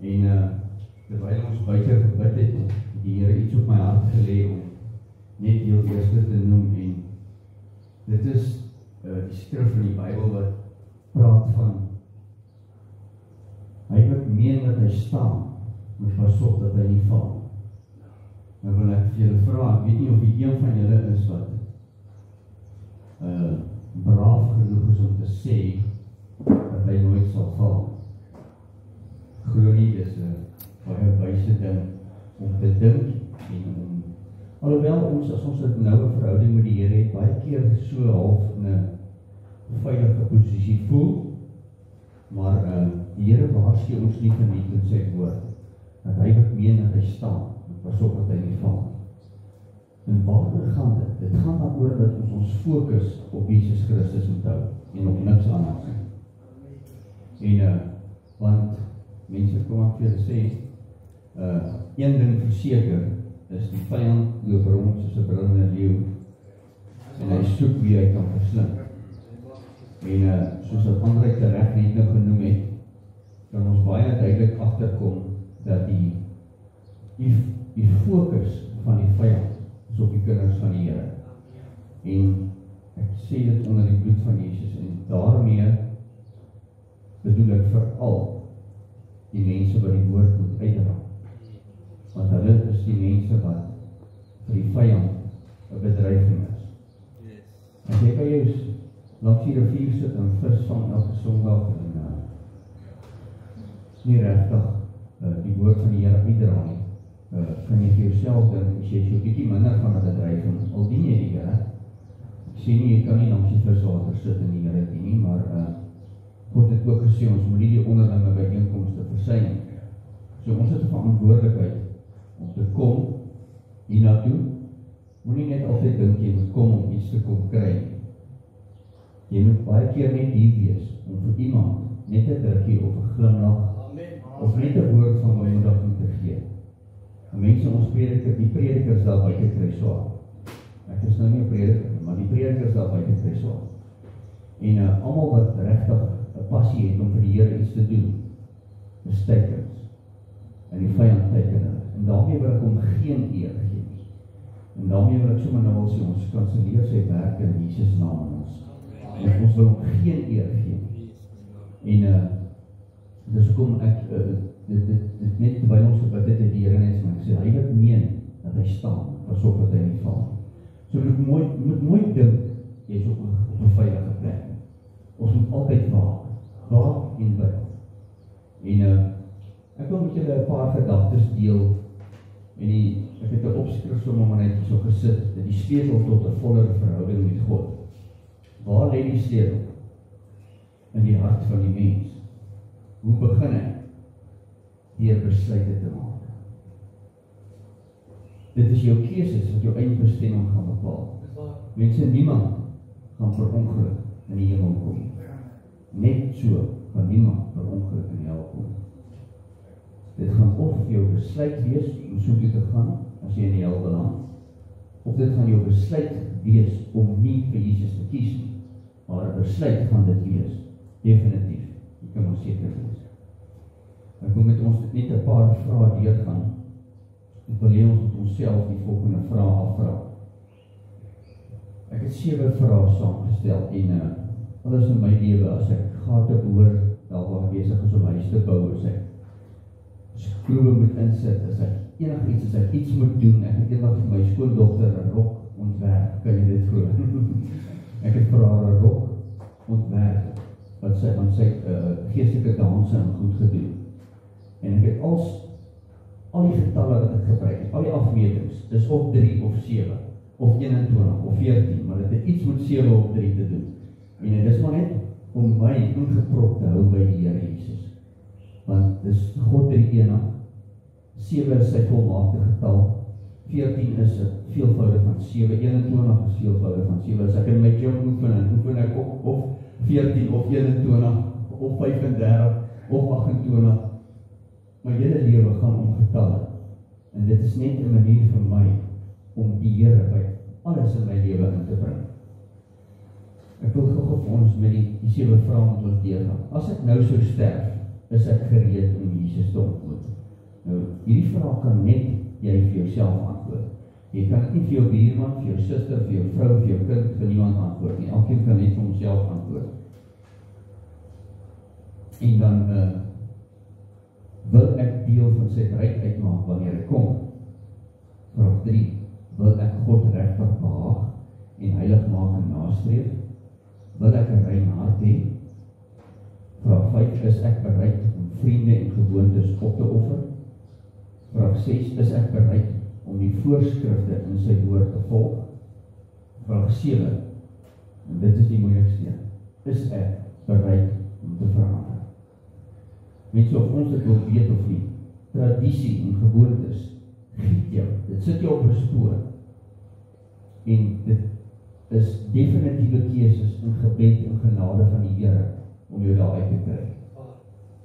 En terwyl ons buite gebid het, die Here iets op my hart gelê om net heel eerste te noem, en dit is die skrif in die Bybel wat praat van hy wat meen dat hy staan, moet pas op dat hy nie val. Nou wil ek vir julle vra, ek weet nie of die een van julle is wat braaf genoeg is om te sê dat hy nooit sal val. Glo nie, dis 'n baie wyse ding om te dink en om, alhoewel ons, as ons 'n noue verhouding met die Here het, baie keer so half in 'n veilige posisie voel, maar die Here waarsku ons nie verniet in sy woord, dat hy wat meen dat hy staan, pas op dat hy nie val. En waaroor gaan dit? Dit gaan daaroor dat ons fokus op Jesus Christus moet hou, en op niks anders nie. En, want mense kom aan vir sê, een ding verseker, is die vyand loop rond soos 'n brullende leeu, en hy soek wie hy kan verslind. En soos wat André tereg net nou genoem het, kan ons baie duidelik agterkom dat die fokus van die vyand is op die kinders van die Here. En ek sê dit onder die bloed van Jesus, en daarmee bedoel ek veral die mense wat die woord moet uitdra. Want hulle is die mense wat vir die vyand 'n bedreiging is. En jy kan jou langs die rivier sit en vis vang elke Sondag, en nie regtig die woord van die Here uitdra nie. Kan jy vir jouself dink, as jy so 'n bietjie minder van 'n bedreiging, al dien jy die Here. Ek sê nie, jy kan nie langs die viswater sit en die Here dien nie, maar God het ook gesê, ons moet nie die onderlinge byeenkomste versyn nie. So ons het 'n verantwoordelikheid om te kom hiernatoe. Moenie net altyd dink jy moet kom om iets te kom kry. Jy moet baie keer net hier wees om vir iemand net 'n drukkie of 'n glimlag of net 'n woord van bemoediging te gee. En mense, ons die predikers daar buite kry swaar. Ek is nou nie 'n prediker, maar die predikers daar buite kry swaar. En almal wat regtig 'n passie het om vir die Here iets te doen, is teikens. En die vyand teiken hulle. En daarmee wil ek hom geen eer gee nie. En daarmee wil ek sommer nou al sê, ons kanselleer sy werke in Jesus naam in ons. En ons wil hom geen eer gee nie. En dis hoekom ek dit net terwyl ons gebid het die Here net sê, hy wat meen dat hy staan, pas op dat hy nie val. So moet mooi dink, jy is op 'n veilige plek. Ons moet altyd waak en bid. En ek wil met julle 'n paar gedagtes deel, en ek het 'n opskrif sommer net so gesit, dat die sleutel tot 'n voller verhouding met God. Waar lê die sleutel? In die hart van die mens. Hoe begin ek? Deur besluite te maak. Dit is jou keuses wat jou eindbestemming gaan bepaal. Mense, niemand gaan per ongeluk in die hemel kom. Net so gaan niemand per ongeluk in die hel kom. Dit gaan of jou besluit wees om so toe te gaan as jy in die hel beland, of dit gaan jou besluit wees om nie vir Jesus te kies nie, maar 'n besluit gaan dit wees, definitief. Jy kan maar seker wees. Ek wil met ons net 'n paar vrae deurgaan. Ek wil hê ons moet onsself die volgende vrae afvra. Ek het 7 vrae saamgestel, en alles in my lewe, as ek gate boor, daar waar ek besig is om huis te bou, as ek skroewe moet insit, as ek iets moet doen, ek het eendag vir my skoondogter 'n rok ontwerp, kan jy dit glo? Ek het vir haar 'n rok ontwerp, want sy geestelike danse en goed gedoen. En ek het al die getalle wat ek gebruik het, al die afmetings, dis of 3 of 7, of 21 of 14, maar dit het iets met 7 of 3 te doen. En dit is maar net om my ingeprop te hou by die Here Jesus. Want dis God drie-enig, 7 is sy volmaakte getal, 14 is 'n veelvoud van 7, 21 is veelvoud van 7. As ek in my gym oefen ek of 14 of 21 of 35 of 28. My hele lewe gaan om getalle. En dit is net 'n manier vir my om die Here by alles in my lewe in te bring. Ek wil gou vir ons met die 7 vrae met ons deurgaan. As ek nou sou sterf, is ek gereed om Jesus te ontmoet? Nou, hierdie vraag kan net jy vir jouself antwoord. Jy kan dit nie vir jou buurman, vir jou suster, vir jou vrou, vir jou kind, vir niemand antwoord nie. Elkeen kan net vir homself antwoord. En dan wil ek deel van sy bruid uitmaak wanneer ek kom. Vraag 3. Wil ek God regtig behaag en heilig maak en nastreef? Wil ek 'n rein hart hê? Vraag 5. Is ek bereid om vriende en gewoontes op te offer? Vraag 6. Is ek bereid om die voorskrifte in sy woord te volg? Vraag 7. En dit is die moeilikste een. Is ek bereid om te verander? Mense, of ons dit wil weet of nie, tradisie en gewoontes giet jou. Dit sit jou op 'n spoor. En dit is definitiewe keuses in gebed en genade van die Here om jou daar uit te kry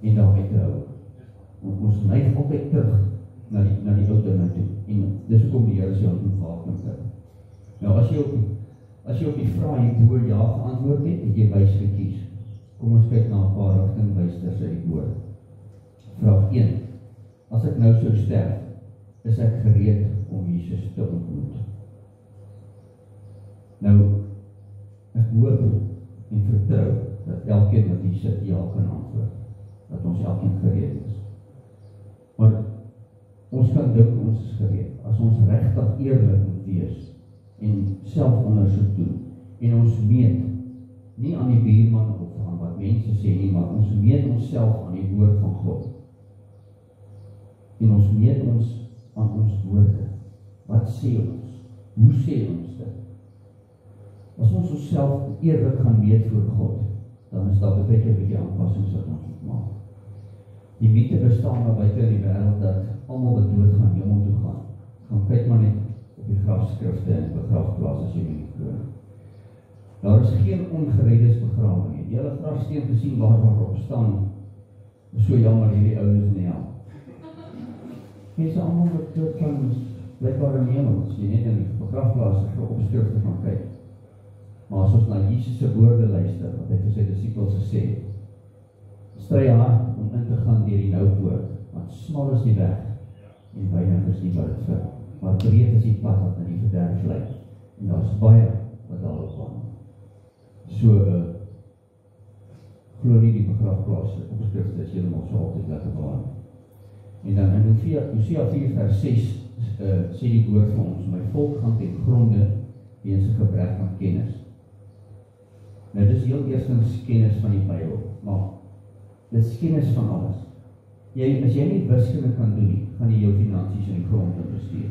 en daar uit te hou. Ons neig altyd terug na die ou dinge toe. En dis hoekom die Here sy hand ontwaak kry. Nou as jy op die vraag hierbo ja geantwoord het jy wys gekies. Kom ons kyk na 'n paar rigtingwysers uit die woord. Vraag 1. As ek nou sou sterf, is ek gereed om Jesus te ontmoet? Nou, ek hoop en vertrou dat elkeen wat hier sit ja kan antwoord. Dat ons elkeen gereed is. Maar ons kan dink ons is gereed. As ons regtig eerlik moet wees en selfondersoek doen en ons meet nie aan die buurman of aan wat mense sê nie, maar ons meet onsself aan die woord van God. En ons meet ons aan ons woorde. Wat sê ons? Hoe sê ons dit? As ons onsself eerlik gaan meet voor God, dan is daar baie 'n bietjie aanpassings wat ons moet maak. Die mite bestaan daar buite in die wêreld dat almal wat dood gaan hemel toe gaan. Gaan kyk maar net op die grafskrifte en begrafplaas as jy nie glo. Daar is geen ongereddes begrawe nie. Die hele grafsteen gesien waarop staan, so jammer hierdie ouens nie help. Mense almal wat dood gaan blykbaar in die hemel, as jy net in die begrafplaas opskrifte gaan kyk. Maar as ons na Jesus se woorde luister, wat hy vir sy disippels gesê, stry hard om in te gaan deur die nou poort, want smal is die weg en weinig is die wat dit vind. Maar breed is die pad wat na die verderf lei. En daar is baie wat daarop gaan. So glo nie die begrafplaas opskrifte is heeltemal so altyd lekker waar. En dan in Hosea 4 vers 6 sê die woord vir ons, my volk gaan ten gronde weens 'n gebrek aan kennis. Nou dis heel eerstens kennis van die Bybel, maar dis kennis van alles. As jy nie wiskunde kan doen nie, gaan jy jou finansies in die grond bestuur.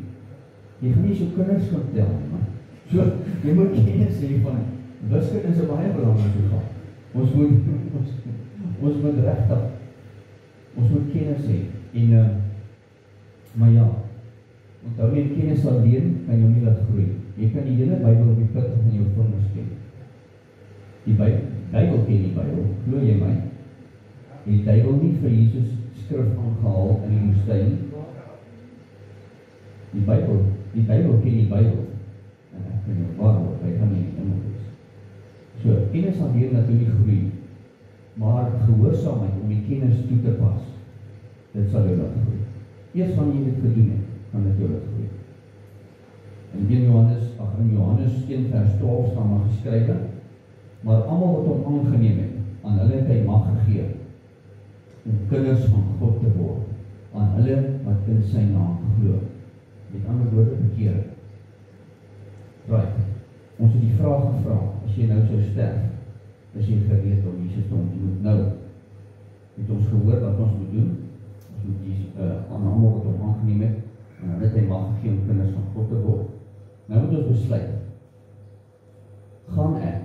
Jy gaan nie so kinders kan tel nie, man. So, jy moet kennis hê van wiskunde is 'n baie belangrike vak. Ons moet regtig, ons moet kennis hê. En, maar ja, onthou jy kennis alleen kan jou nie laat groei. Jy kan die hele Bybel op die punt van jou vingers ken. Die Bybel ken die Bybel, glo jy my? Die duiwel nie vir Jesus skrif aangehaal in die woestyn. Die Bybel ken die Bybel. En ek kan jou waarlik, hy gaan nie in wees. So, kennis alleen laat jou nie groei, maar gehoorsaamheid om die kennis toe te pas, dit sal jou laat groei. Eers wanneer jy dit gedoen het, kan dit jou laat groei. In Johannes 1 vers 12 staan maar geskrywe, maar almal wat hom aangeneem het, aan hulle het hy mag gegee om kinders van God te word, aan hulle wat in sy naam glo. Met ander woorde bekeer. Right. Ons het die vraag gevra, as jy nou sou sterf, is jy gereed om Jesus te ontmoet? Nou, het ons gehoor wat ons moet doen? Ons moet aan almal wat hom aangeneem het, en hulle het hy mag gegee om kinders van God te word. Nou moet ons besluit, gaan ek,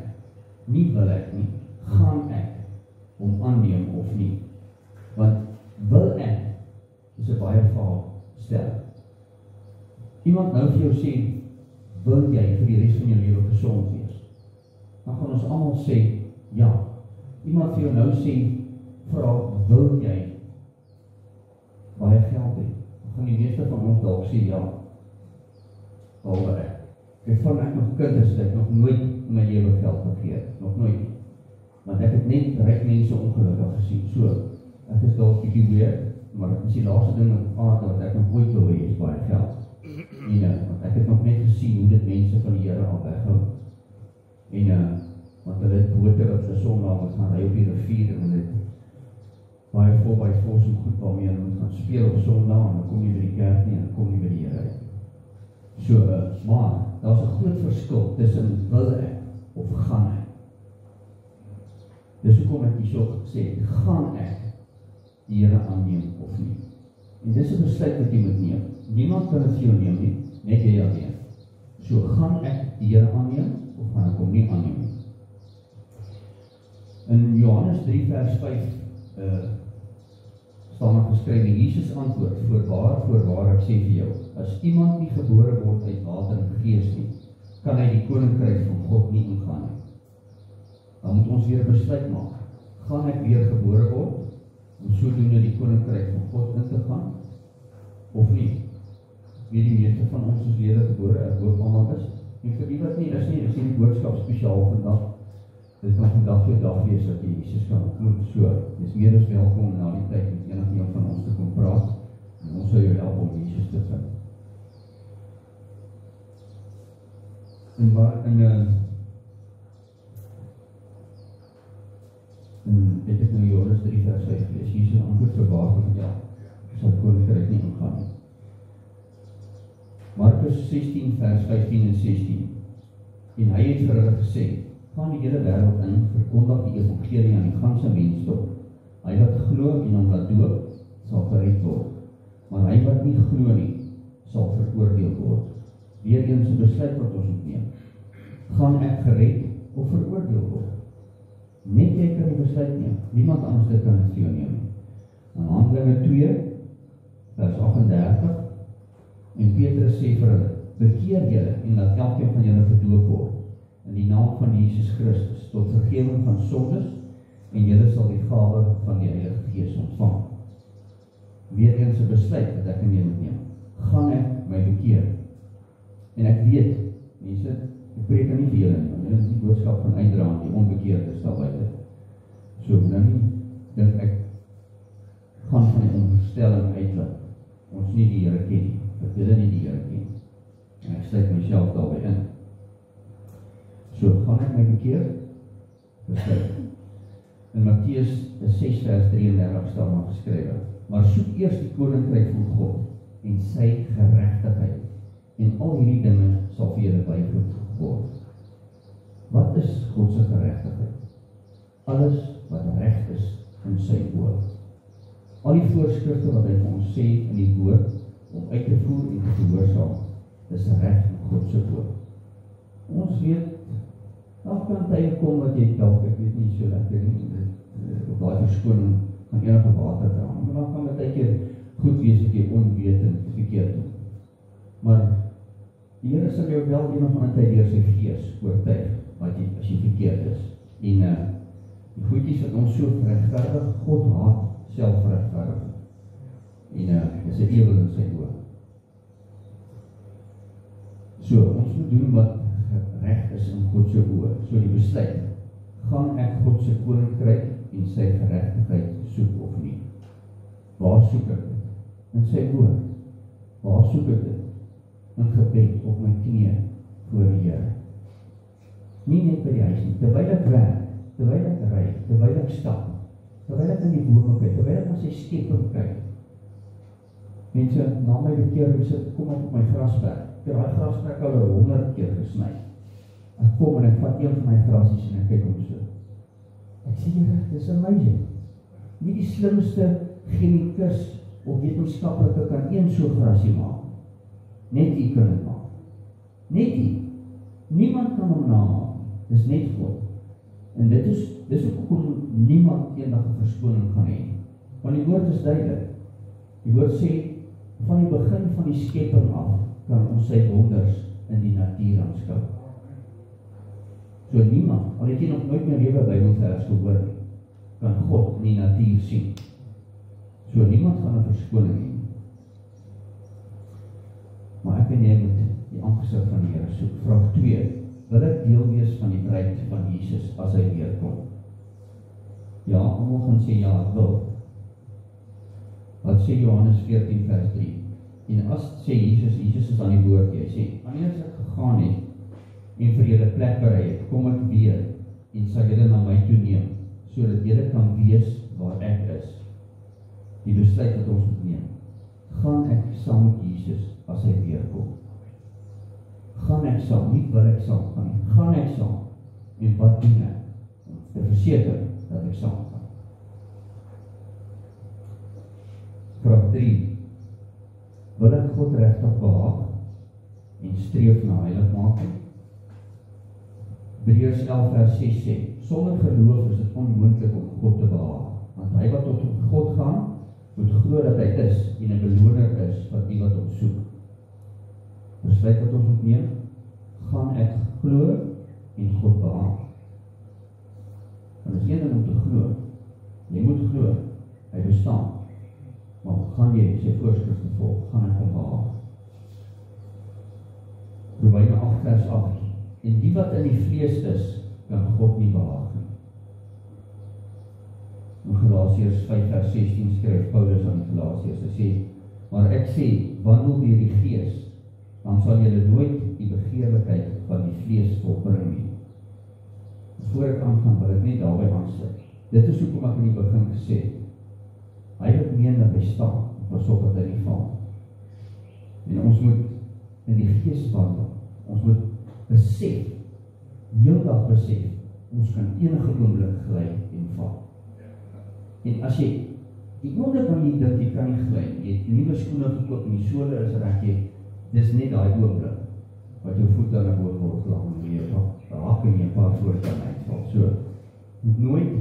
nie wil ek nie, gaan ek om aanneem of nie? Want wil ek, is 'n baie vaag stel. Iemand nou vir jou sê, wil jy vir die res van jou lewe gesond wees? Dan gaan ons almal sê, ja. Iemand vir jou nou sê, vra, wil jy baie geld hê? Dan gaan die meeste van ons dalk sê, ja. Behalwe ek. Ek van ek nog kind is, ek nog nooit in my lewe geld gegee, nog nooit. Want ek het net ryk mense ongelukkig gesien, so, ek is dalk bietjie weer, maar dit is die laaste ding op aarde wat ek nog ooit wil hê, is baie geld. Want ek het nog net gesien hoe dit mense van die Here al weghou. Want hulle het bote wat vir Sondag moet gaan ry op die rivier en hulle het baie vol by vos en goed waarmee hulle moet gaan speel op Sondag en dan kom jy by die kerk nie en dan kom jy by die Here uit. Maar daar's 'n groot verskil tussen wil ek of gaan ek. Dis hoekom ek hierso gesê het, gaan ek die Here aanneem of nie. En dis 'n besluit wat jy moet neem. Niemand kan dit vir jou neem nie, net jy alleen. Gaan ek die Here aanneem of gaan ek hom nie aanneem nie. In Johannes 3 vers 5 staan daar geskrywe, Jesus antwoord, voorwaar ek sê vir jou, as iemand nie gebore word uit water en gees nie, kan hy die koninkryk van God nie ingaan nie. Dan moet ons weer besluit maak, gaan ek weer gebore word, om sodoende die koninkryk van God in te gaan, of nie? Weet die meeste van ons is wedergebore, ek hoop allemaal is, en vir die wat nie is nie, is die boodskap spesiaal vandag. Dit kan vandag jou dag wees dat jy Jesus kan ontmoet. Jy is meer as welkom na die tyd met een van ons te kom praat en ons sal jou help om Jesus te vind. En waar het ek nou Johannes 3 vers 5 gelees, Jesus antwoord voorwaar van ja, sal koninkryk nie ingaan nie. Markus 16 vers 15 en 16 en hy het vir hulle gesê, gaan die hele wêreld in, verkondig die evangelie aan die ganse mensdom. Hy wat glo en hom laat doop, sal gered word. Maar hy wat nie glo nie, sal veroordeel word. Weereens 'n besluit wat ons moet neem. Gaan ek gered of veroordeel word? Net jy kan die besluit neem. Niemand anders dit kan dit vir jou neem. In Handelinge 2, vers 38, en Petrus sê vir hulle, bekeer julle en laat elkeen van julle gedoop word in die naam van Jesus Christus, tot vergewing van sondes, en julle sal die gawe van die Heilige Gees ontvang. Weereens 'n besluit wat ek en jy moet neem. Gaan ek my bekeer? En ek weet, mense, ek preek nie vir julle nie, want julle is die boodskap van uitdra aan die onbekeerdes daar buite. Nou nie, dink ek, gaan van die onderstelling uitlaat, ons nie die Here ken nie, dat julle nie die Here ken. En ek sluit myself daarby in. Gaan ek my bekeer? Besluit. In Matteus 6 vers 33 staan maar geskrywe, maar soek eers die koninkryk van God en sy geregtigheid, en al hierdie dinge sal vir julle bygevoeg word. Wat is God se geregtigheid? Alles wat reg is in sy oë. Al die voorskrifte wat hy vir ons sê in die woord om uit te voer en te gehoorsaam, is reg in God se oë. Ons weet, daar kan tye kom wat jy dalk, ek weet nie so lekker nie, op daai verskoning kan enige water dra, maar dan kan dit keer goed wees dat jy onwetend verkeerd doen. Maar die Here sal jou wel een of ander tyd deur sy gees oortuig wat jy as jy verkeerd is. En die goedjies wat ons so regverdig, God haat selfregverdiging. En is 'n ewel in sy oë. Ons moet doen wat reg is in God se oë. Die besluit, gaan ek God se koninkryk en sy geregtigheid soek of nie? Waar soek ek dit? In sy woord. Waar soek ek dit? In gebed op my knieë voor die Here. Nie net by die huis nie, terwyl ek werk, terwyl ek ry, terwyl ek stap, terwyl ek in die bome kyk, terwyl ek na sy skepping kyk. Mense, na my bekering sit, kom op my grasperk. Ek het daai grasperk al 100 keer gesny. Ek kom en ek vat een van my grasies en ek kyk om so. Ek sê, dis amazing. Nie die slimste chemikus of wetenskaplike kan een so grasie maak. Net die kan het maak. Net die. Niemand kan hom namaak. Dis net God. En dis ook hoekom niemand eendag 'n verskoning gaan hê. Want die woord is duidelik. Die woord sê, van die begin van die skepping af, kan ons sy wonders in die natuur aanskou. Niemand, al het jy nog nooit meer lewe Bybelvers gehoor nie, kan God in die natuur sien. Niemand gaan 'n verskoning hê. Maar ek en jy moet die aangesig van die Here soek. Vraag 2, wil ek deel wees van die bruid van Jesus as hy weer kom? Ja, almal gaan sê ja, ek wil. sê Johannes 14 vers 3. En as sê Jesus is aan die woord, hy sê, wanneer as ek gegaan het, en vir julle plek berei het, kom ek weer, en sal julle na my toe neem, sodat julle kan wees waar ek is. Die besluit wat ons moet neem. Gaan ek saam met Jesus as hy weer kom? Gaan ek saam, nie wil ek saam gaan, gaan ek saam, en wat doen ek? Om te verseker dat ek saam gaan. Vraag 3. Wil ek God regtig behaag en streef na heiligmaking? Hebreërs 11 vers 6 sê, sonder geloof is dit onmoontlik om God te behaag, want hy wat tot God gaan, moet glo dat hy is en 'n beloner is wat die wat hom soek. Besluit wat ons moet neem, gaan ek glo en God behaag. En dit is een ding om te glo. Jy moet glo, hy bestaan. Maar gaan jy sy voorskrifte volg, gaan ek hom behaag. Romeine 8 vers 8. En die wat in die vlees is, kan God nie behaag nie. In Galasiërs 5 vers 16 skryf Paulus aan die Galasiërs, hy sê, maar ek sê, wandel deur die gees, dan sal julle nooit die begeerlikheid van die vlees volbring nie. Voor ek aangaan, wil ek net daarby aansluit. Dit is hoekom ek in die begin gesê, hy wat meen dat hy staan, pas op dat hy nie val. En ons moet in die gees wandel, ons moet besef, heeldag besef, ons kan enige oomblik gly en val. En as jy, die oomblik wanneer jy dink, jy kan nie gly, jy het nuwe skoene gekoop en die sole is reg, dis net daai oomblik, wat jou voet dan na boven word lang, en jy raak en jy 'n paar voort kan uitval. So, moet nooit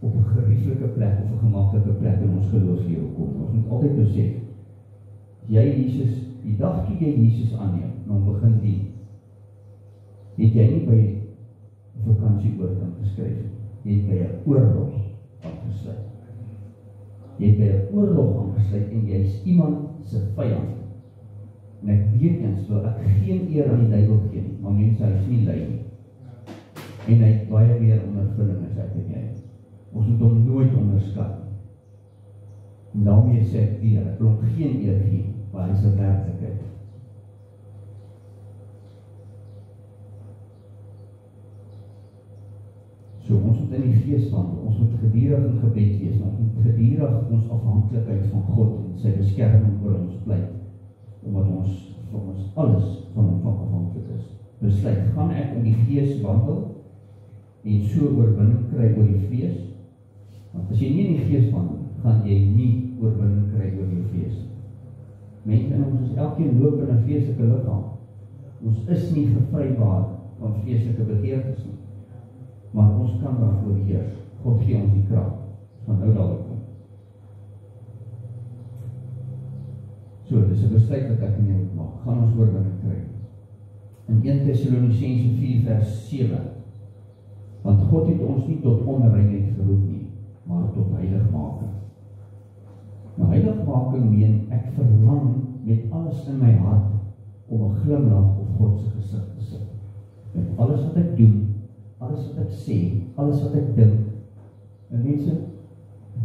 op 'n gerieflike plek of 'n gemaklike plek in ons geloofslewe kom. Ons moet altyd besef, jy Jesus, die dag toe jy Jesus aanneem, en hom begin dien, het jy nie by 'n vakansieoord geskryf, jy het by 'n oorlog aangesluit. Jy het by 'n oorlog aangesluit en jy is iemand se vyand. En ek weet eens, wil ek geen eer aan die duiwel gee nie, maar mense, hy is nie lui nie. En hy het baie meer ondervinding as ek en jy. Ons moet hom nooit onderskat. En daarmee sê ek weer, ek wil hom geen eer gee, maar hy is 'n werklikheid. So, ons moet in die gees wandel, ons moet geduldig in gebed wees, ons moet geduldig ons afhanklikheid van God en sy beskerming oor ons pleit, omdat ons alles van hom afhanklik is. Besluit, gaan ek in die gees wandel en so oorwinning kry oor die vlees? Want as jy nie in die gees wandel, gaan jy nie oorwinning kry oor die vlees. Mense in ons is elkeen loop in 'n vleeslike liggaam. Ons is nie gevrywaar van vleeslike begeertes nie. Maar ons kan daarvoor heers. God gee ons die krag. Ons gaan nou daarop kom. So, dis 'n besluit wat ek en jy moet maak. Gaan ons oorwinning kry. In 1 Tessalonisense 4 vers 7. Want God het ons nie tot onreinheid geroep nie, maar tot heiligmaking. Nou, heiligmaking meen ek verlang met alles in my hart om 'n glimlag op God se gesig te sit. Met alles wat ek doen, alles wat ek sê, alles wat ek dink. En mense,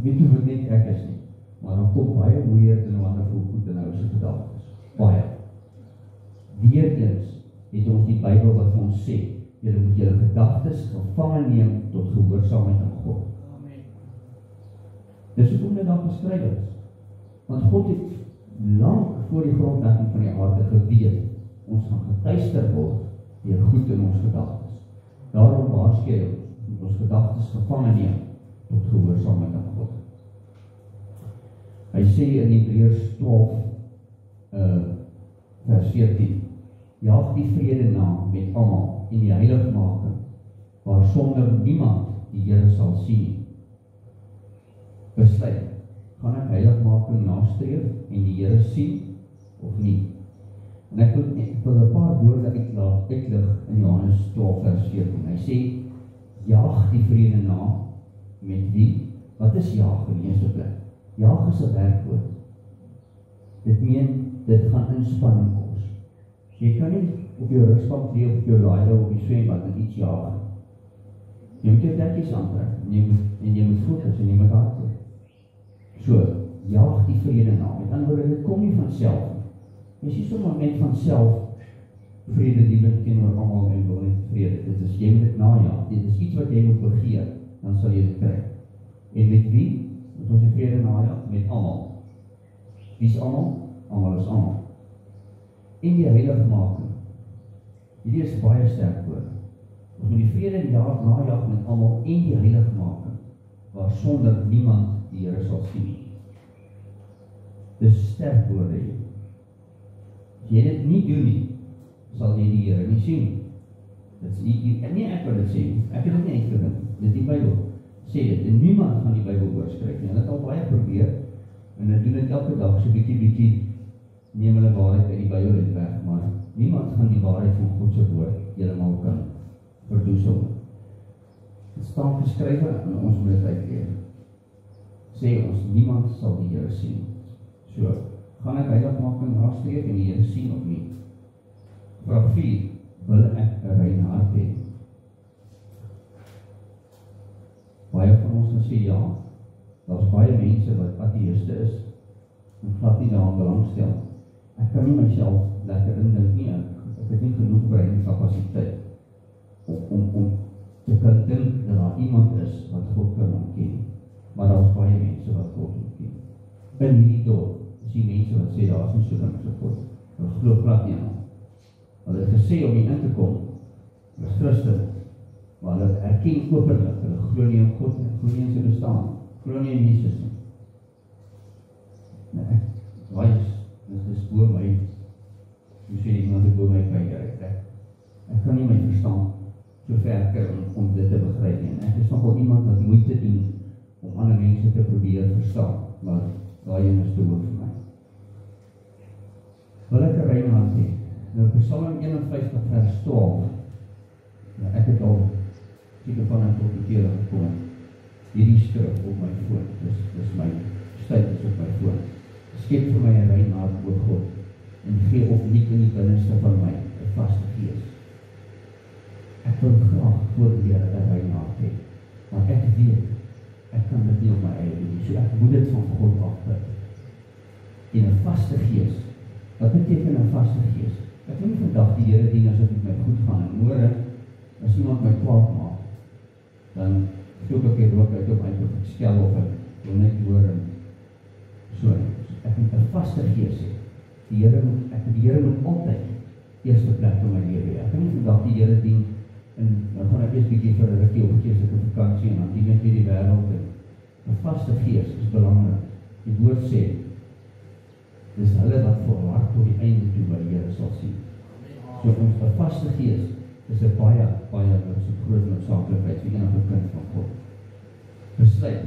weet nie wat net ek is nie, maar dan kom baie weird en wonderful goed in ons gedagtes. Baie. Weereens het ons die Bybel wat vir ons sê, julle moet julle gedagtes gevange neem tot gehoorsaamheid aan God. Amen. Dis hoekom dit daar geskryf is. Want God het lank voor die grondlegging van die aarde geweet, ons gaan getuister word deur goed in ons gedagtes. Daarom waarsku hy ons gedagtes gevange neem tot gehoorsaamheid aan God. Hy sê in Hebreërs 12 vers 14, jaag die vrede na met almal en die heiligmaking, waarsonder niemand die Here sal sien nie. Besluit, gaan ek heiligmaking nastreef en die Here sien of nie? En ek wil 'n paar woorde uitlig in Johannes 12 vers 14. Hy sê, jaag die vrede na met wie? Wat is jaag in die eerste plek? Jaag is 'n werkwoord. Dit meen, dit gaan inspanning kos. Jy kan nie op jou rugbank lê of op jou laaier of op die swembad en iets jaag. Jy moet jou dekkies aantrek en jy moet fokus en jy moet hardloop. So, jaag die vrede na. Met ander woorde, dit kom nie van self nie. Jy sê sommer net van self vrede liefend teenoor almal en wil net vrede. Dit is jy moet dit najaag. Dit is iets wat jy moet begeer, dan sal jy dit kry. En met wie? Moet ons die vrede najaag? Met almal. Wie is almal? Almal is almal. En die heiligmaking. Hierdie is baie sterk woord. Ons moet die vrede najaag met almal en die heiligmaking, waar sonder niemand die Here sal sien. Dis sterk woorde hier. As jy dit nie doen nie, sal jy die Here nie sien. Dit is nie ek wat dit sê, ek het dit nie uitgedink. Dit die Bybel sê dit, en niemand gaan die Bybel oorskryf nie. Hulle het al baie probeer, en hulle doen dit elke dag, so bietjie neem hulle waarheid uit die Bybel en weg, maar niemand gaan die waarheid van God se woord heeltemal kan verdoesel. Dit staan geskrywe en ons moet dit uitleef. Sê ons, niemand sal die Here sien. So, gaan ek heiligmaking nastreef en die Here sien of nie? Vraag 4, wil ek 'n rein hart hê? Baie van ons gaan sê ja, daar's baie mense wat ateïste is en glad nie daaraan belangstel. Ek kan nie myself lekker indink nie, ek het nie genoeg breinkapasiteit om te kan dink dat daar iemand is wat God kan ontken. Maar daar's baie mense wat God ontken. In hierdie dorp is die mense wat sê daar is nie so ding as 'n God. Hulle glo glad nie aan. Hulle het gesê om hier in te kom, hulle is Christen, maar hulle erken openlik, hulle glo nie in God nie, glo nie in sy bestaan, glo nie in Jesus nie. Nee, dit is bo my, hoe sê iemand het bo my pyn, ek kan nie my verstaan so ver kry om dit te begryp nie. Ek is nogal iemand wat moeite doen om ander mense te probeer verstaan, maar daai een is te hoog vir my. Wil ek 'n rein hart hê? Nou Psalm 51 vers 12. Ja, ek het al seker van 'n tot die keer gekom. Hierdie skrif op my foon, dis my status op my foon. Skep vir my 'n rein hart, o God, en gee opnuut in die binneste van my 'n vaste gees. Ek wil graag voor die Here 'n rein hart hê, maar ek weet, ek kan dit nie op my eie doen, so ek moet dit van God afbid. En 'n vaste gees, wat beteken 'n vaste gees? Ek wil nie vandag die Here dien as dit met my goed gaan, en môre, as iemand my kwaad maak, dan soek ek die rook uit op my of ek skel of ek wil net hoor en so. Ek moet 'n vaste gees hê. Die Here moet altyd eerste plek in my lewe hê. Ek kan nie vandag die Here dien en dan gaan ek eers bietjie vir 'n rukkie op geestelike vakansie en dan dien ek hierdie wêreld en 'n vaste gees is belangrik. Die woord sê, dis hulle wat volhard tot die einde toe wat die Here sal sien. So ons 'n vaste gees is 'n baie groot noodsaaklikheid vir enige kind van God. Besluit,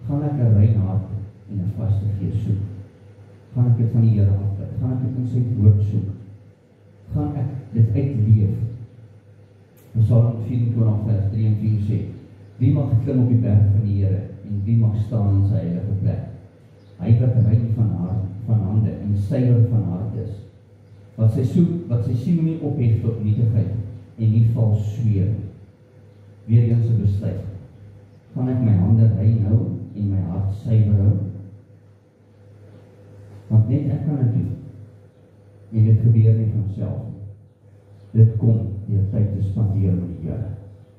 gaan ek 'n rein hart en 'n vaste gees soek? Gaan ek dit van die Here afbid? Gaan ek dit in sy woord soek? Gaan ek dit uitleef? Psalm 24 vers 3 en 4 sê, wie mag klim op die berg van die Here en wie mag staan in sy heilige plek? Hy wat rein van hande en suiwer van hart is, wat sy siel nie ophef tot nietigheid en nie vals sweer. Weer eens 'n besluit. Gaan ek my hande rein hou en my hart suiwer hou? Want net ek kan dit doen. En dit gebeur nie van self. Dit kom deur tyd te spandeer met die Here.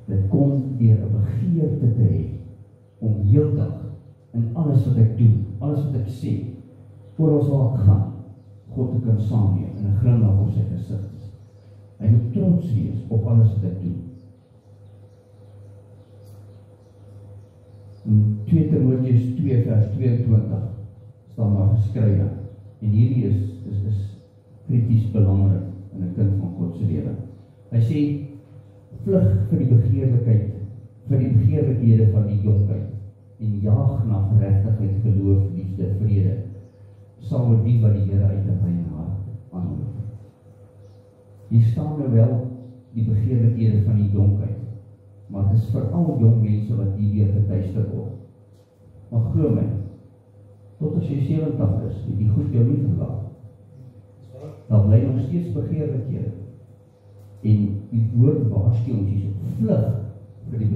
Dit kom deur 'n begeerte te hê om heeldag in alles wat ek doen, alles wat ek sê, oral waar ek gaan, God te kan saamneem en 'n glimlag op sy gesig. Hy moet trots wees op alles wat ek doen. In 2 Timoteus 2 vers 22 staan daar geskrywe, en hierdie is krities belangrik in 'n kind van God se lewe. Hy sê, vlug vir die begeerlikhede van die jonkheid en jaag na geregtigheid, geloof, liefde, vrede, saam met die wat die Here uit 'n rein hart aanroep. Hier staan nou wel die begeerlikhede van die jonkheid, maar dit is veral jong mense wat hierdeur getuister word. Maar glo my, tot as jy 70 is, het die goed jou nie verlaat. Daar bly nog steeds begeerlikhede. En die woord waarsku ons hier so, vlug vir die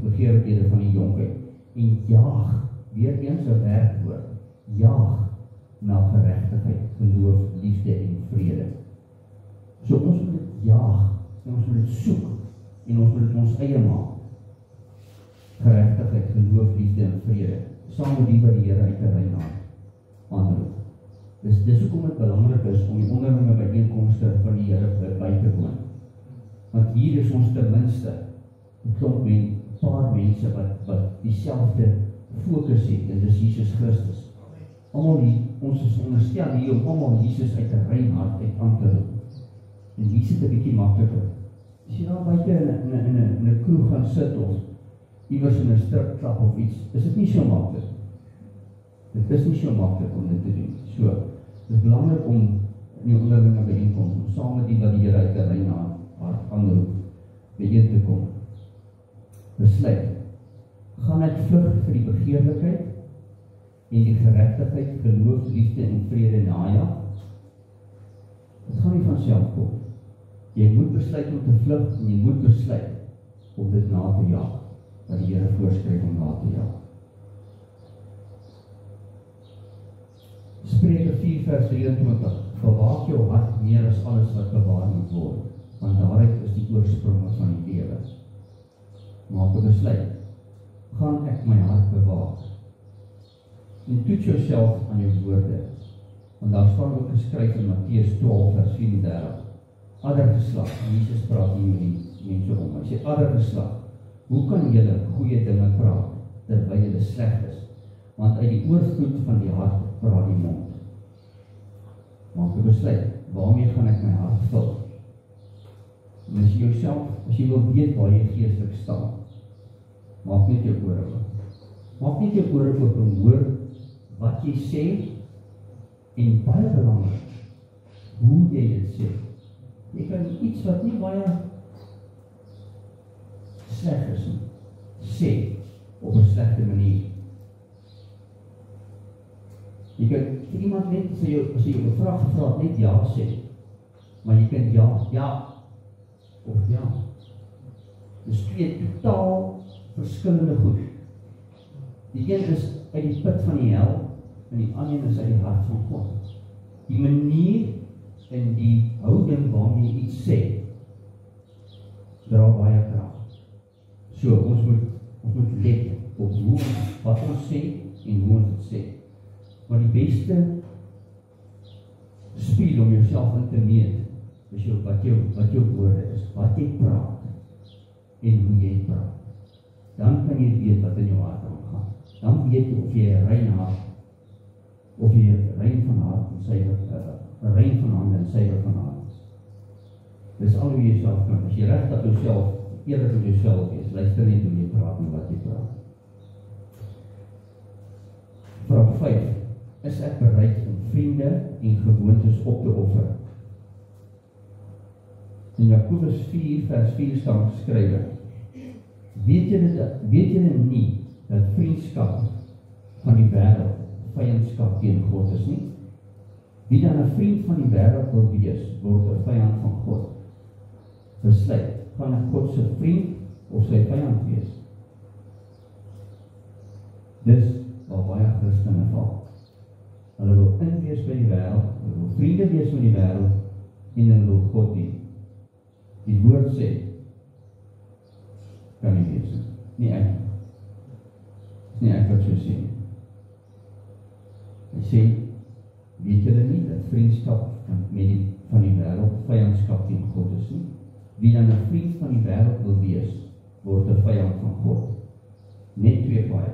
begeerlikhede van die jonkheid en jaag weer eens 'n werkwoord, jaag na geregtigheid, geloof, liefde en vrede. So ons moet dit jaag, en ons moet dit soek, en ons moet dit ons eie maak. Geregtigheid, geloof, liefde en vrede, saam met die wat die Here uit 'n reinaard aanroep. Dis hoekom dit belangrik is om die onderlinge byeenkomste van die Here by te woon. Want hier is ons ten minste 'n klomp paar mense wat dieselfde fokus het, en dis Jesus Christus. Almal ons is onderstel hier om almal Jesus uit 'n reinaard uit aan te roep. En hier sit 'n bietjie makliker. As jy daar buite in 'n kroeg gaan sit of iewers in 'n stripklub of iets, is dit nie so maklik. Dit is nie so maklik om dit te doen. So, dit is belangrik om in die onderlinge byeenkoms, om saam met die wat die Here uit 'n reinaard aanroep, byeen te kom. Besluit, gaan ek vlug vir die begeerlikheid en die geregtigheid, geloof, liefde en vrede najag? Dit gaan nie van self kom. Jy moet besluit om te vlug, en jy moet besluit om dit na te jaag, wat die Here voorskryf om na te jaag. Spreuke 4 vers 23, bewaak jou hart meer as alles wat bewaar moet word, want daaruit is die oorsprong van die lewe. Maak 'n besluit, gaan ek my hart bewaak? En toets jouself aan jou woorde, want daar staan ook geskryf in Matteus 12 vers 34, ander geslag, Jesus praat nie met die mense om, hy sê ander geslag, hoe kan julle goeie dinge praat, terwyl julle sleg is? Want uit die oorvloed van die hart praat die mond. Maak 'n besluit, waarmee gaan ek my hart vul? En as jy jouself, as jy wil weet waar jy geestelik staan, maak net jou ore oop. Maak net jou ore oop en hoor wat jy sê, en baie belangrik, hoe jy dit sê. Jy kan iets wat nie baie sleg is, sê op 'n slegte manier. Jy kan vir iemand net, as jy 'n vraag gevra het, net ja sê, maar jy kan ja, of ja. Dis twee totaal verskillende goed. Die een is uit die put van die hel, en die ander is uit die hart van God. Die manier en die houding waarmee jy iets sê, dra baie krag. So, ons moet let op wat ons sê, en hoe ons dit sê. Maar die beste speel om jouself in te meet, is wat jou woorde is, wat jy praat, en hoe jy praat. Dan kan jy weet wat in jou hart aangaan. Dan weet jy of jy 'n rein hart, of jy 'n rein van hart en suiwer, 'n rein van hande en suiwer van hart is. Dis al hoe jy jouself kan. As jy regtig jouself, eerlik met jouself is, luister net hoe jy praat en wat jy praat. Vraag 5. Is ek bereid om vriende en gewoontes op te offer? In Jakobus 4 vers 4 staan geskrywe, weet julle nie dat vriendskap van die wêreld vyandskap teen God is nie? Wie dan 'n vriend van die wêreld wil wees, word 'n vyand van God. Besluit, gaan ek God se vriend of sy vyand wees? Dis waar baie Christene val. Hulle wil inwees by die wêreld, hulle wil vriende wees met die wêreld, en hulle wil God dien. Die woord sê, kan nie wees, nie ek. Is nie ek wat so sê. Hy sê, weet julle nie, dat vriendskap van die wêreld vyandskap teen God is nie? Wie dan 'n vriend van die wêreld wil wees, word 'n vyand van God. Net twee baie.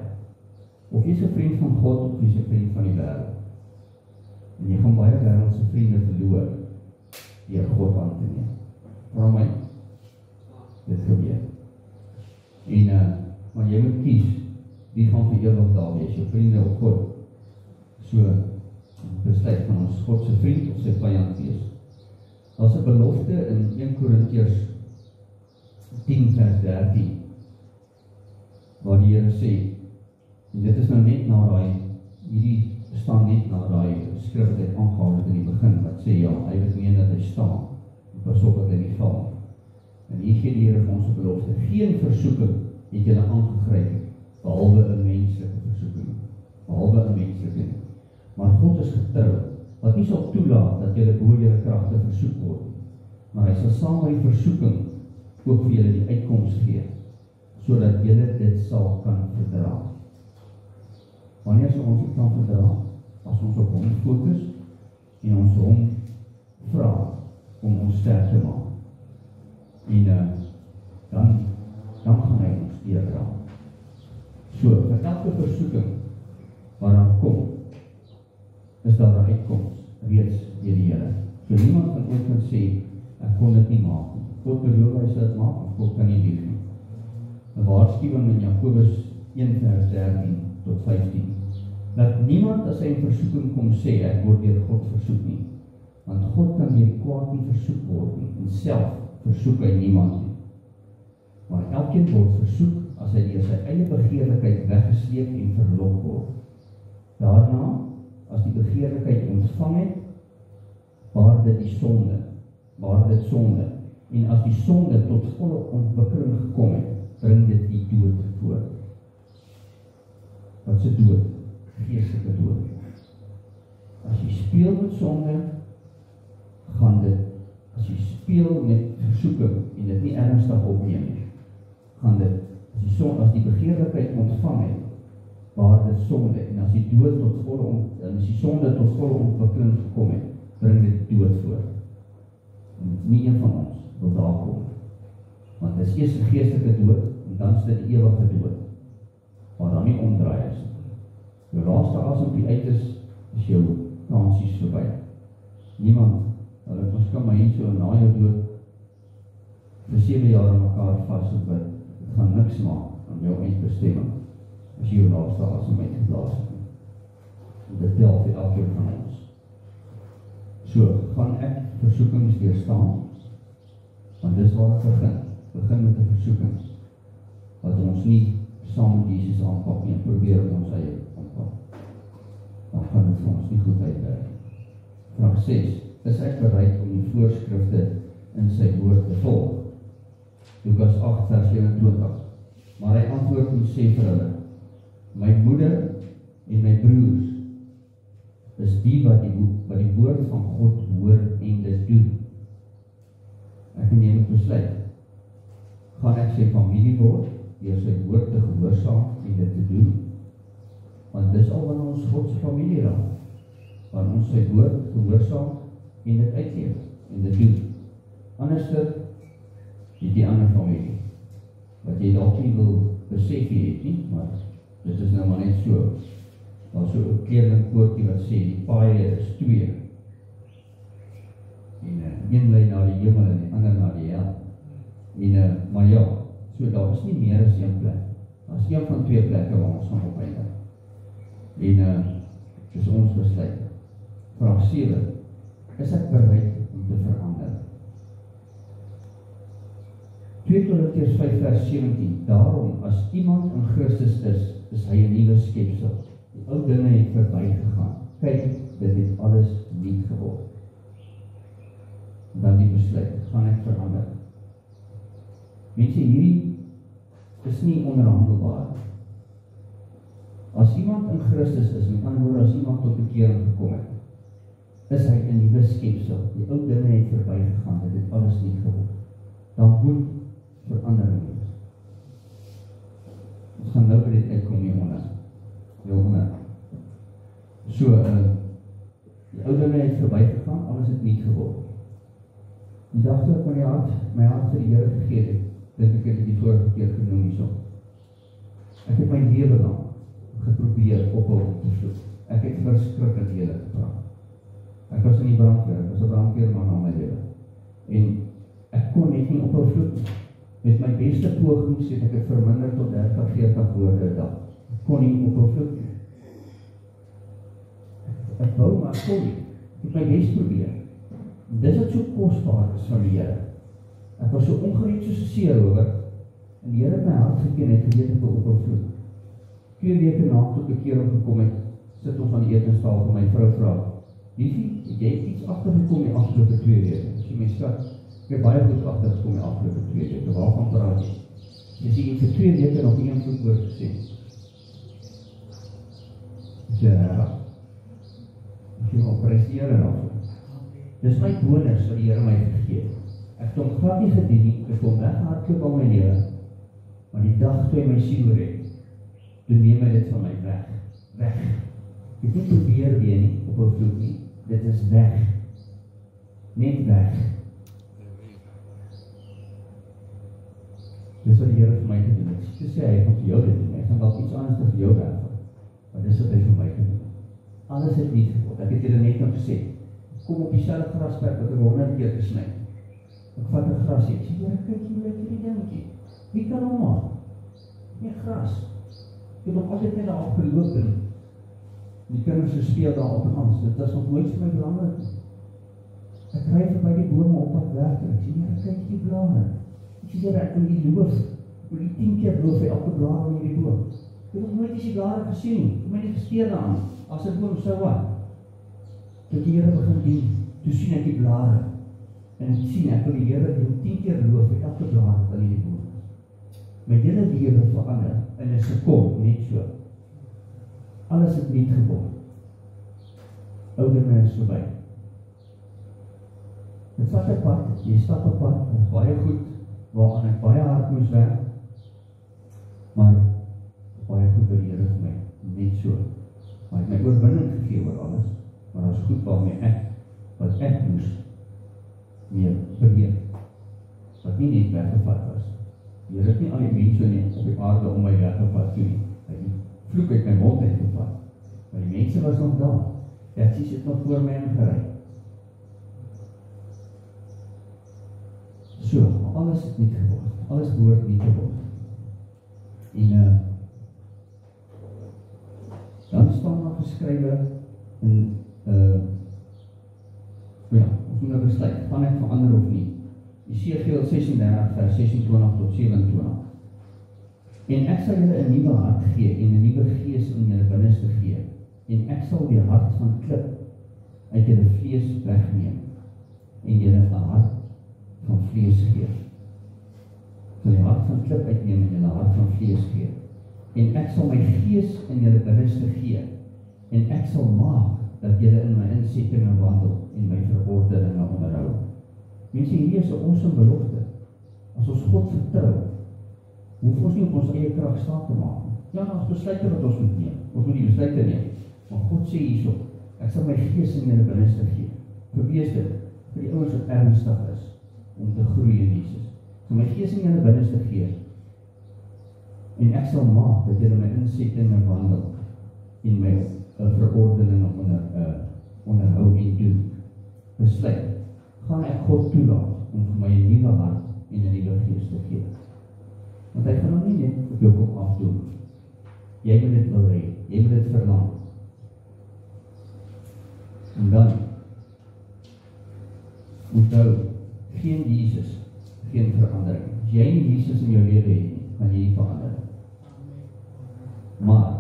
Of jy is 'n vriend van God, of jy is 'n vriend van die wêreld. En jy gaan baie wêreldse vriende verloor, deur God aan te neem. Vra my, dit gebeur. En, maar jy moet kies, wie gaan vir ewig daar wees, jou vriende of God. So, besluit van ons God se vriend of sy vyand wees. Daar's 'n belofte in 1 Korintiërs 10 vers 13, waar die Here sê, en dit is nou net na hierdie staan net na skrif wat hy aangehaal het in die begin, wat sê ja, hy het meen dat hy staan, en pas op dat hy nie val. En hier gee die Here vir ons 'n belofte, geen versoeking het julle aangegryp, behalwe 'n menslike versoeking. is getrou, wat nie sal toelaat dat julle bo julle kragte versoek word, maar hy sal saam met die versoeking ook vir julle die uitkoms gee, sodat julle dit sal kan verdra. Wanneer sal ons dit kan verdra? As ons op hom fokus en ons hom vra om ons sterk te maak. En dan gaan hy ons deurdra. So, vir elke versoeking wat dan kom, is daar 'n uitkoms reeds deur die Here. So niemand van ons kan sê, ek kon dit nie maak nie. God beloof hy sal dit maak, en God kan nie lieg nie. 'n waarskuwing in Jakobus 1 vers 13 tot 15. Dat niemand as hy in versoeking kom sê, ek word deur God versoek nie. Want God kan deur kwaad nie versoek word nie, en self versoek hy niemand nie. Maar elkeen word versoek as hy deur sy eie begeerlikheid weggesleep en verlok word. Daarna, as die begeerlikheid ontvang het, baar dit sonde. En as die sonde tot volle ontwikkeling gekom het, bring dit die dood voor. Wat is 'n dood? Geestelike dood. As jy speel met sonde, gaan dit, as jy speel met versoeking en dit nie ernstig opneem nie, gaan dit, as die begeerlikheid ontvang het, baar dit sonde, en as die sonde tot volle ontwikkeling gekom het, bring dit dood voor. En nie een van ons wil daar kom. Want dit is eers 'n geestelike dood, en dan is dit die ewige dood, waar dan nie omdraai is. Jou laaste asempie uit is jou kansies verby. Niemand, hulle ons kan maar hier so na jou dood vir 7 jaar aan mekaar vasthoud, dit gaan niks maak aan jou eindbestemming, as jy jou laaste asem uitgeblaas het. En dit tel vir elkeen van ons. So, gaan ek versoekings weerstaan, want dis waar ek begin met die versoekings, wat ons nie saam met Jesus aanpak nie, probeer om ons eie aanpak. Dan gaan dit vir ons nie goed uitwerk. Vraag 6. Is ek bereid om die voorskrifte in sy woord te volg? Lukas 8 vers 27. Maar hy antwoord en sê vir hulle, my moeder en my broers is die wat die woord van God hoor en dit doen. Ek neem het besluit. Gaan ek sy familie word, deur sy woord te gehoorsaam en dit te doen? Want dis al wat ons God se familie raak. Want ons sy woord gehoorsaam en dit uitleef en dit doen. Anderster, die ander familie, wat jy dalk nie wil besef jy het nie, maar dit is nou maar net so. Daar so 'n kleerlingkoortjie wat sê, die paaie is 2. En een lei na die hemel en die ander na die hel. En maar ja, so daar is nie meer as een plek. Daar is een van 2 plekke waar ons gaan opeindig. En dis ons besluit. Vraag 7. Is ek bereid om te verander? 2 Korintiërs 5 vers 17. Daarom, as iemand in Christus is hy 'n nuwe skepsel. Die ou dinge het verbygegaan. Kyk, dit het alles nuut geword. Dan die besluit, gaan ek verander? Mense, hierdie is nie onderhandelbaar. As iemand in Christus is, met ander woorde, as iemand tot bekering gekom het, is hy 'n nuwe skepsel. Die ou dinge het verbygegaan, dit het alles nuut geword. Dan moet verandering wees. Ons gaan nou by dit uitkom hieronder. So, die ou dinge het verbygegaan, alles het nuut geword. Die dag toe ek my hart vir die Here gegee het, dink ek het die vorige keer genoem hierso. Ek het my lewe lang geprobeer ophou om te soek. Ek het verskriklik eerlik gepraat. Ek was in die brandweer, ek was 'n brandweerman al my lewe. En ek kon net nie ophou soek. Met my beste pogings het ek het verminder tot 30-40 woorde 'n dag. Ek kon nie ophou soek nie. Ek wou maar kon nie. Ek het my best probeer. Dis wat so kosbaar is van die Here. Ek was so ongereed soos 'n seerower, en die Here het my hart geken en geweet ek wil ophou vloek. 2 weke na tot bekering gekom het, sit ons aan die etenstafel en my vrou vra, liefie, jy het iets agtergekom die afgelope 2 weke. As jy my skat, ek het baie goed agtergekom die afgelope 2 weke. Waarvan praat jy? Jy sê, jy het vir 2 weke nog nie een vloekwoord gesê. Ja, die Here daarvoor. Dis my bonus wat die Here my gegee het. Ek het hom glad nie gedien nie, ek het hom weggehardloop al my lewe, maar die dag toe hy my siel red, toe neem hy dit van my weg. Weg. Ek het nie probeer weer nie, op 'n vloek nie. Dit is weg. Net weg. Dis wat die Here vir my gedoen het. Ek sê hy gaan vir jou dit doen. Hy gaan dalk iets anders vir jou werk. Maar dis wat hy vir my gedoen het. Alles het nie geword. Ek het julle net nou gesê. Kom op dieselfde grasperk wat ek 100 keer gesny. Ek vat 'n gras hier. Ek sê, Here, kyk hier lyk hierdie dingetjie. Wie kan hom maak? Nie gras. Ek het nog altyd net daar opgeloop en die kinders speel daar op en aan. Dit was nog nooit vir my belangrik. Ek ry verby die bome op pad werk en ek sê, Here, kyk die blare. Ek sê, Here, ek wil die loof. Ek wil die 10 keer loof vir elke blaar in hierdie boom. Ek het nog nooit die blare gesien nie. Ek het my nie gesteer daaraan. As 'n boom sou wat. Toe die Here begin dien, toe sien ek die blare. En ek sien, ek wil die Here die 10 keer loof vir elke blaar wat in hierdie boom is. My hele lewe verander in 'n sekonde, net so. Alles het niet geword. Ouderme is verby. Dit vat 'n pad, jy stap 'n pad, dit is baie goed, waaraan ek baie hard moes werk, maar baie goed vir die Here vir my, net so. Maar ek het my oorwinning gegee oor alles, maar dat is goed waarmee wat ek moes meer verleer, wat nie net weggevat was. Die Here het nie al die mense op die aarde om my weggevat toe nie. Hy het vloek uit my mond uitgevat, maar die mense was nog daar. Persies het nog voor my ingery. So, alles het nie geword. Alles behoort nie te word. En dan staan daar geskrywe in ons moet nou besluit, gaan ek verander of nie? Jesegiel 36 vers 26 tot 27. En ek sal julle 'n nuwe hart gee en 'n nuwe gees in julle binneste gee. En ek sal die hart van klip uit julle vlees wegneem en julle 'n hart van vlees gee. Ek sal die hart van klip uitneem en julle hart van vlees gee. En ek sal my gees in julle binneste gee. En ek sal maak dat julle in my insettinge wandel en my verordeninge onderhou. Mense, hierdie is 'n awesome belofte. As ons God vertrou, hoef ons nie op ons eie krag staat te maak. Ja, ons besluite wat ons moet neem. Ons moet die besluite neem. Maar God sê hierso, ek sal my gees in julle binneste gee. Probeer dit vir die ouens wat ernstig is om te groei in Jesus. Ek sal my gees in julle binneste gee. En ek sal maak dat julle my insettinge wandel en my verordeninge onderhou en doen. Besluit, gaan ek God toelaat om vir my 'n nuwe hart en 'n nuwe gees te gee. Want hy gaan hom nie net op jou kop afdoen. Jy moet dit wil hê, jy moet dit verlang. En dan, onthou, geen Jesus, geen verandering. As jy nie Jesus in jou lewe het nie, gaan jy nie verander. Maar,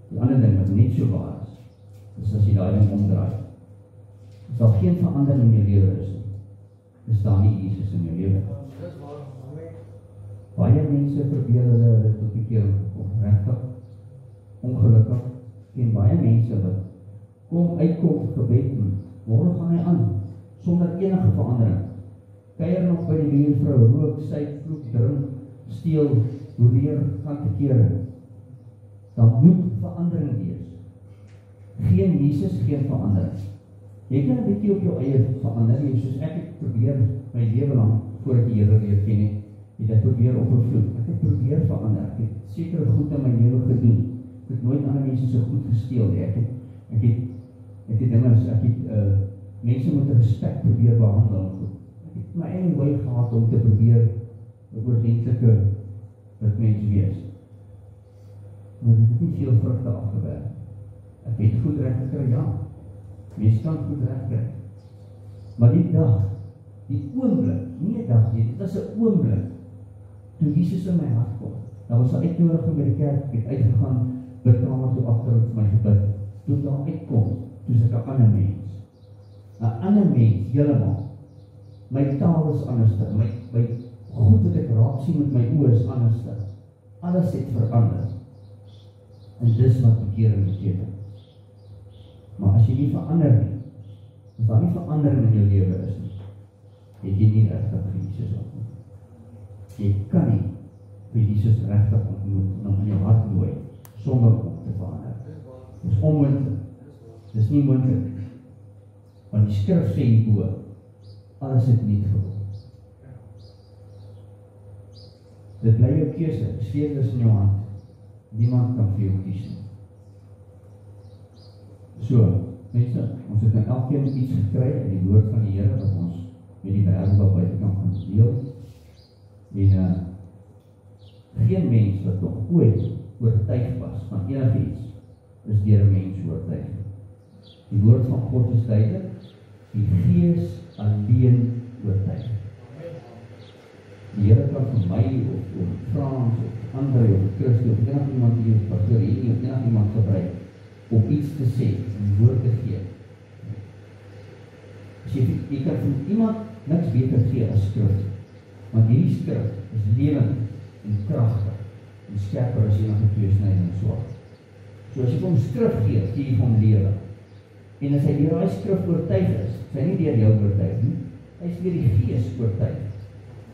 die ander ding wat net so waar is as jy daai ding omdraai. As daar geen verandering in jou lewe is nie, is daar nie Jesus in jou lewe. Baie mense probeer hulle tot die keer kom, regtig, ongelukkig, en baie mense wat uitkom gebed en môre gaan hy aan, sonder enige verandering. Kuier nog by die buurvrou, rook, syk, vloek, drink, steel, hoereer, gaan te kere. Dan moet verandering wees. Geen Jesus, geen verandering. Jy kan 'n bietjie op jou eie verander, soos ek het probeer my lewe lang, voor ek die Here leer ken het, het ek probeer op 'n vloek. Ek het probeer verander. Ek het sekere goed in my lewe gedoen. Ek het nooit ander mense so goed gesteel nie. Ek het mense met respek probeer behandel. Ek het my eie way gehad om te probeer 'n oordentlike mens wees. Maar dit het nie veel vrugte afgewerk. Ek het goed reg gekry, ja. Mens kan goed reg kry. Maar die dag, die oomblik, nie 'n dag nie, dit was 'n oomblik, toe Jesus in my hart kom. Daar was 'n uitnodiging by die kerk, ek het uitgegaan, bidkamer toe agter en vir my gebid. Toe daar uitkom, toe is ek 'n ander mens. 'n ander mens, heeltemal. My taal is anders, my goed wat ek raak sien met my oë is anders. Alles het verander. En dis wat bekering beteken. Maar as jy nie verander nie, as daar nie verandering in jou lewe is nie, het jy nie regtig vir Jesus ontmoet. Jy kan nie vir Jesus regtig ontmoet en hom in jou hart nooi sonder om te verander. Dit is onmoontlik. Dit is nie moontlik. Want die skrif sê hierbo, alles het niet geword. Dit bly jou keuse, die sleutel is in jou hand. Niemand kan vir jou kies nie. So, mense, ons het nou elkeen iets gekry in die woord van die Here wat ons met die wêreld daar buite kan deel. En geen mens wat nog ooit oortuig was van enigiets is deur 'n mens oortuig. Die woord van God is duidelik, die Gees alleen oortuig. Die Here kan vir my of Frans of Andre of Christus of enige iemand die ons pastoor hier of enige iemand gebruik om iets te sê, om woord te gee. As jy kan vir iemand niks beter gee as skrif, want hierdie skrif is lewend en kragtig en skerper as enige tweesnydende swaard. So as jy hom skrif gee, gee jy hom lewe. En as hy deur daai skrif oortuig is, hy nie deur jou oortuig nie, hy is deur die Gees oortuig.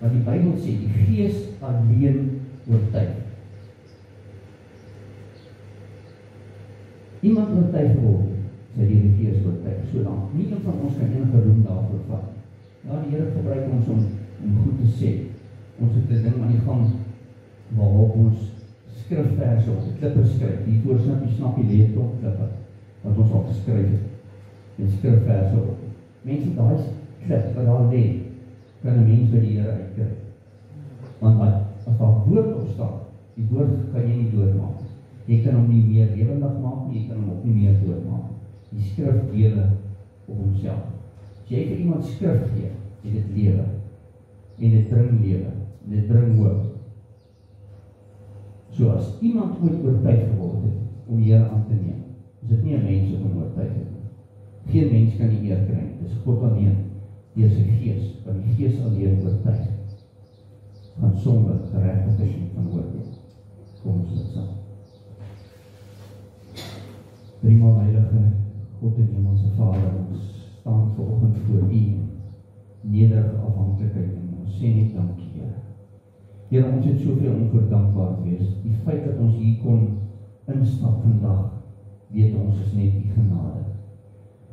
Want die Bybel sê, die Gees alleen oortuig. Iemand oortuig word, sy deur die Gees oortuig. So dan, nie een van ons kan enige roem daarvoor vat. Ja, die Here gebruik ons om goed te sê. Ons het 'n ding aan die gang waarop ons skrifverse op die klippe skryf. Hiervoor snap jy leer op klippe wat ons al geskryf het. En skrifverse op. Mense, daai klip wat daar lê, kan 'n mens by die Here uitkry. Want as daar woord op staan, die woord kan jy nie doodmaak. Jy kan hom nie meer lewendig maak nie, jy kan hom ook nie meer doodmaak. Die skrif dele op homself. As jy vir iemand skrif gee, het dit lewe. En dit bring lewe. En dit bring hoop. So as iemand ooit oortuig geword het om die Here aan te neem, is dit nie 'n mens wat hom oortuig het. Geen mens kan die eer kry. Dis God alleen, deur sy Gees, want die Gees alleen oortuig van sonde, geregtigheid en van oordeel. Kom ons dit saam. Driemaal heilige God en Hemelse Vader, ons staan vanoggend voor U in nederige afhanklikheid en ons sê net dankie, Here. Here, ons het soveel om voor dankbaar wees. Die feit dat ons hier kon instap vandag, weet ons is net U genade.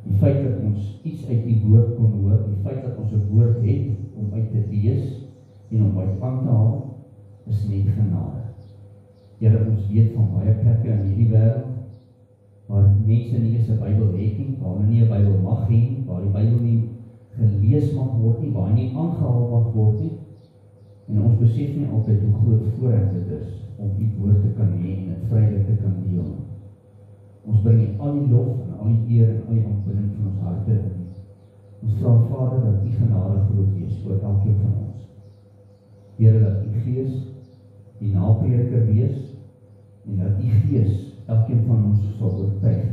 Die feit dat ons iets uit die woord kon hoor, die feit dat ons 'n woord het om uit te lees en om uit aan te haal, is net genade. Here, ons weet van baie plekke in hierdie wêreld waar mense nie eens 'n Bybel het nie, waar hulle nie 'n Bybel mag hê nie, waar die Bybel nie gelees mag word nie, waar hy nie aangehaal mag word nie. En ons besef nie altyd hoe groot voorreg dit is om U woord te kan hê en dit vrylik te kan deel. Ons bring U al die lof en al die eer en al die aanbidding van ons harte in. Ons vra Vader dat U genade groot wees oor elkeen van ons. Here, dat U Gees die naprediker wees en dat U Gees elkeen van ons sal oortuig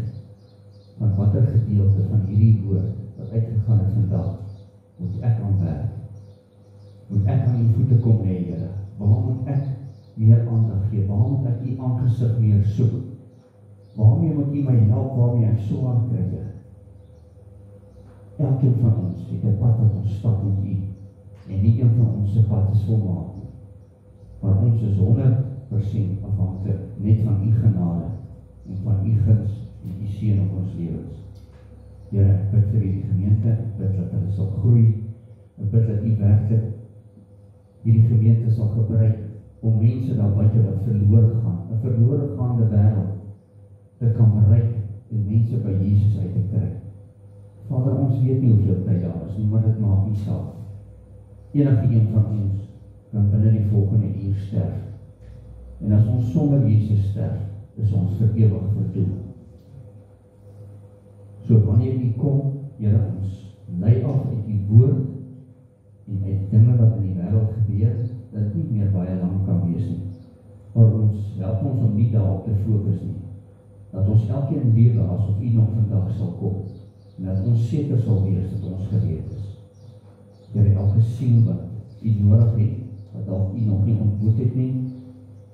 van watter gedeelte van hierdie woord wat uitgegaan het vandag moet ek aan werk. Moet ek aan U voete kom lê, Here? Waar moet ek meer aandag gee? Waar moet ek U aangesig meer soek? Waarmee moet U my help, waarmee ek so hard kry, Here? Elkeen van ons het 'n pad wat ons stap met U, en nie een van ons se pad is volmaak nie. Maar ons is 100% afhanklik net van U genade en van U guns en U seën op ons lewens. Here, ek bid vir hierdie gemeente, ek bid dat hulle sal groei, ek bid dat U werklik hierdie gemeente sal gebruik om mense daar buite wat verlore gaan, 'n verlore gaande wêreld te kan bereik en mense by Jesus uit te kry. Vader, ons weet nie hoeveel tyd daar is nie, maar dit maak nie saak. Enige een van ons kan binne die volgende uur sterf. En as ons sonder Jesus sterf, is ons vir ewig verdoem. So wanneer U kom, Here, ons lei af uit U woord en uit dinge wat in die wêreld gebeur, dat dit nie meer baie lank kan wees nie. Maar ons help ons om nie daarop te fokus nie. Dat ons elkeen lewe asof U nog vandag sal kom. En dat ons seker sal wees dat ons gered is. Here, elke siel wat U nodig het, wat dalk U nog nie ontmoet het nie,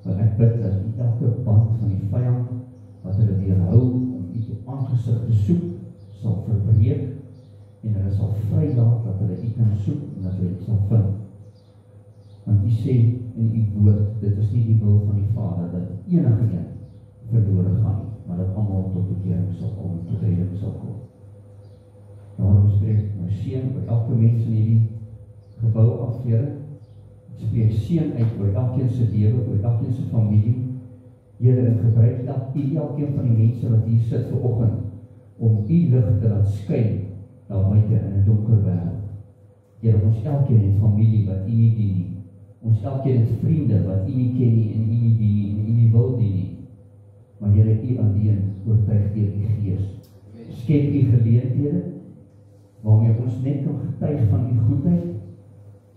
maar ek bid dat U elke band van die vyand, wat hulle weerhou om U te aangesig te soek, sal verbreek, en mense in hierdie gebou af, Here. Ek spreek seën uit oor elkeen se lewe, oor elkeen se familie. Here, en gebruik dat elkeen van die mense wat hier sit vanoggend om u lig te laat skyn daar buite in 'n donker wêreld. Here, ons elkeen het familie wat u nie dien nie. Ons elkeen het vriende wat u nie ken nie en u nie dien nie en u nie wil dien nie. Maar Here, u alleen oortuig deur die Gees. Skep u geleenthede waarmee ons net kan getuig van u goedheid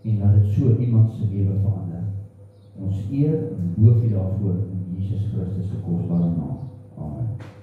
en laat dit so iemand se lewe verander. Ons eer en loof u daarvoor in Jesus Christus se kosbare naam. Amen.